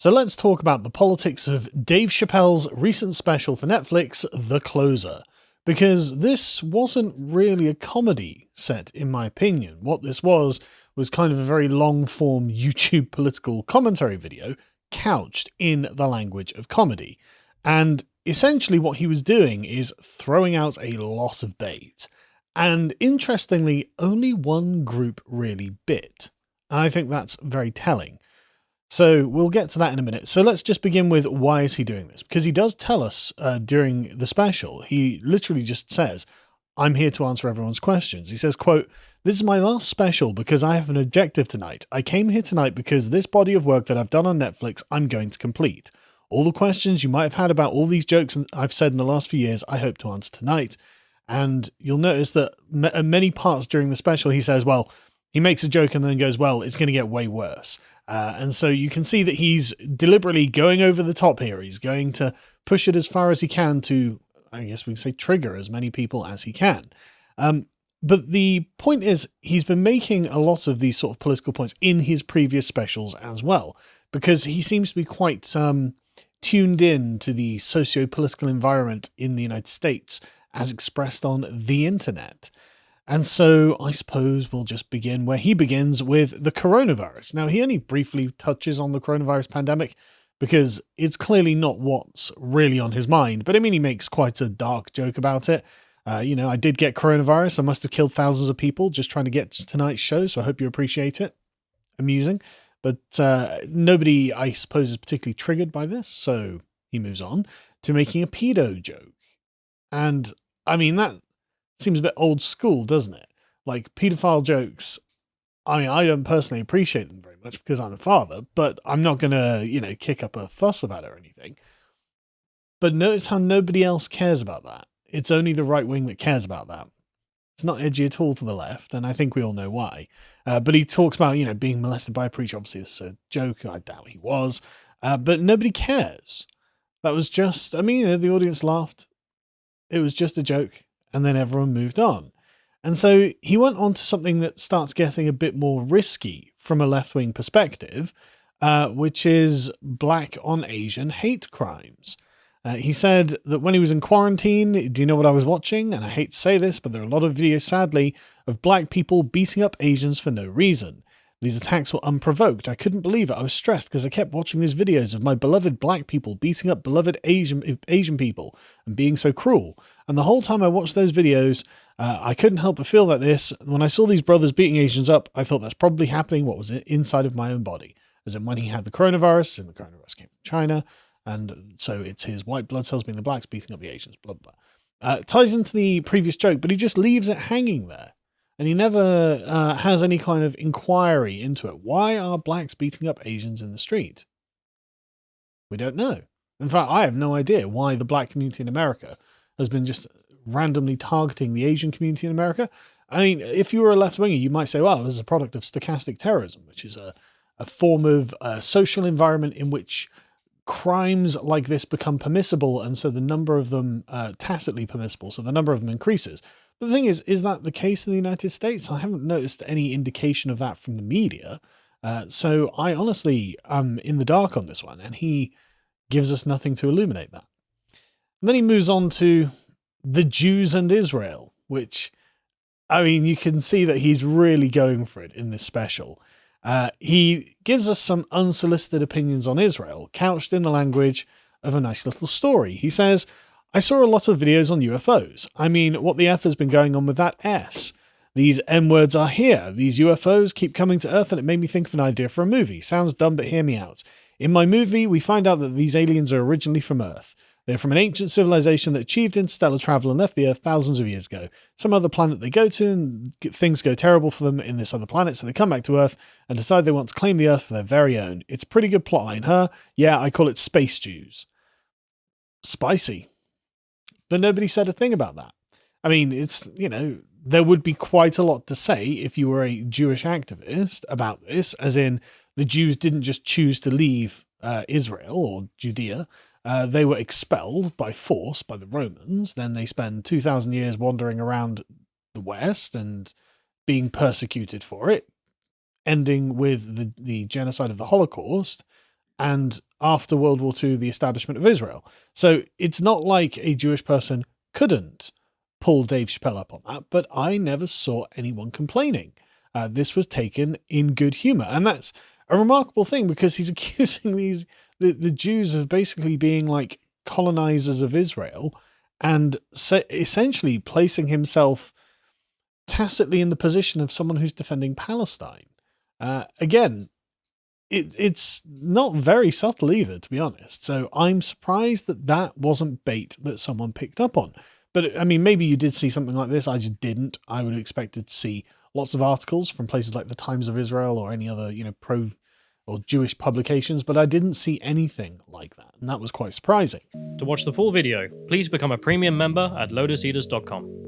So let's talk about the politics of Dave Chappelle's recent special for Netflix, The Closer. Because this wasn't really a comedy set, in my opinion. What this was kind of a very long-form YouTube political commentary video couched in the language of comedy. And essentially what he was doing is throwing out a lot of bait. And interestingly, only one group really bit. And I think that's very telling. So we'll get to that in a minute. So let's just begin with why is he doing this? Because he does tell us during the special, he literally just says, I'm here to answer everyone's questions. He says, quote, "This is my last special because I have an objective tonight. I came here tonight because this body of work that I've done on Netflix, I'm going to complete. All the questions you might have had about all these jokes I've said in the last few years, I hope to answer tonight." And you'll notice that many parts during the special, he says, well, he makes a joke and then goes, well, it's going to get way worse. And so you can see that he's deliberately going over the top here. He's going to push it as far as he can to, I guess we can say, trigger as many people as he can. But the point is, he's been making a lot of these sort of political points in his previous specials as well, because he seems to be quite tuned in to the socio-political environment in the United States as expressed on the internet. And so I suppose we'll just begin where he begins with the coronavirus. Now, he only briefly touches on the coronavirus pandemic because it's clearly not what's really on his mind. But I mean, he makes quite a dark joke about it. I did get coronavirus. I must have killed thousands of people just trying to get to tonight's show. So I hope you appreciate it. Amusing. But nobody, I suppose, is particularly triggered by this. So he moves on to making a PAEDO joke. And I mean, that seems a bit old school, doesn't it? Like, pedophile jokes, I mean, I don't personally appreciate them very much because I'm a father, but I'm not going to, kick up a fuss about it or anything. But notice how nobody else cares about that. It's only the right wing that cares about that. It's not edgy at all to the left, and I think we all know why. But he talks about, being molested by a preacher. Obviously, it's a joke. I doubt he was. But nobody cares. That was just, the audience laughed. It was just a joke. And then everyone moved on. And so he went on to something that starts getting a bit more risky from a left-wing perspective, which is Black on Asian hate crimes. He said that when he was in quarantine, do you know what I was watching? And I hate to say this, but there are a lot of videos, sadly, of Black people beating up Asians for no reason. These attacks were unprovoked. I couldn't believe it. I was stressed because I kept watching these videos of my beloved Black people beating up beloved Asian people and being so cruel. And the whole time I watched those videos, I couldn't help but feel like this. When I saw these brothers beating Asians up, I thought that's probably happening what was inside of my own body. As in when he had the coronavirus, and the coronavirus came from China, and so it's his white blood cells being the Blacks beating up the Asians, blah, blah, blah. It ties into the previous joke, but he just leaves it hanging there. And he never has any kind of inquiry into it. Why are Blacks beating up Asians in the street? We don't know. In fact, I have no idea why the Black community in America has been just randomly targeting the Asian community in America. I mean, if you were a left-winger, you might say, well, this is a product of stochastic terrorism, which is a form of social environment in which crimes like this become permissible, and so the number of them tacitly permissible, so the number of them increases. But the thing is that the case in the United States? I haven't noticed any indication of that from the media. So I honestly am in the dark on this one, and he gives us nothing to illuminate that. And then he moves on to the Jews and Israel, which, I mean, you can see that he's really going for it in this special. He gives us some unsolicited opinions on Israel, couched in the language of a nice little story. He says, I saw a lot of videos on UFOs. I mean, what the F has been going on with that S? These M words are here. These UFOs keep coming to Earth, and it made me think of an idea for a movie. Sounds dumb, but hear me out. In my movie, we find out that these aliens are originally from Earth. They're from an ancient civilization that achieved interstellar travel and left the Earth thousands of years ago. Some other planet they go to, and things go terrible for them in this other planet, so they come back to Earth and decide they want to claim the Earth for their very own. It's a pretty good plotline, huh? Yeah, I call it Space Jews. Spicy. But nobody said a thing about that. I mean, it's, there would be quite a lot to say if you were a Jewish activist about this, as in the Jews didn't just choose to leave Israel or Judea. They were expelled by force by the Romans. Then they spend 2,000 years wandering around the West and being persecuted for it, ending with the genocide of the Holocaust. And after World War II, the establishment of Israel. So it's not like a Jewish person couldn't pull Dave Chappelle up on that, but I never saw anyone complaining. This was taken in good humor. And that's a remarkable thing, because he's accusing the Jews of basically being like colonizers of Israel, and essentially placing himself tacitly in the position of someone who's defending Palestine. Again, it's not very subtle either, to be honest. So I'm surprised that wasn't bait that someone picked up on. But I mean, maybe you did see something like this. I just didn't. I would have expected to see lots of articles from places like the Times of Israel or any other, pro or Jewish publications, but I didn't see anything like that. And that was quite surprising. To watch the full video, please become a premium member at lotuseaters.com.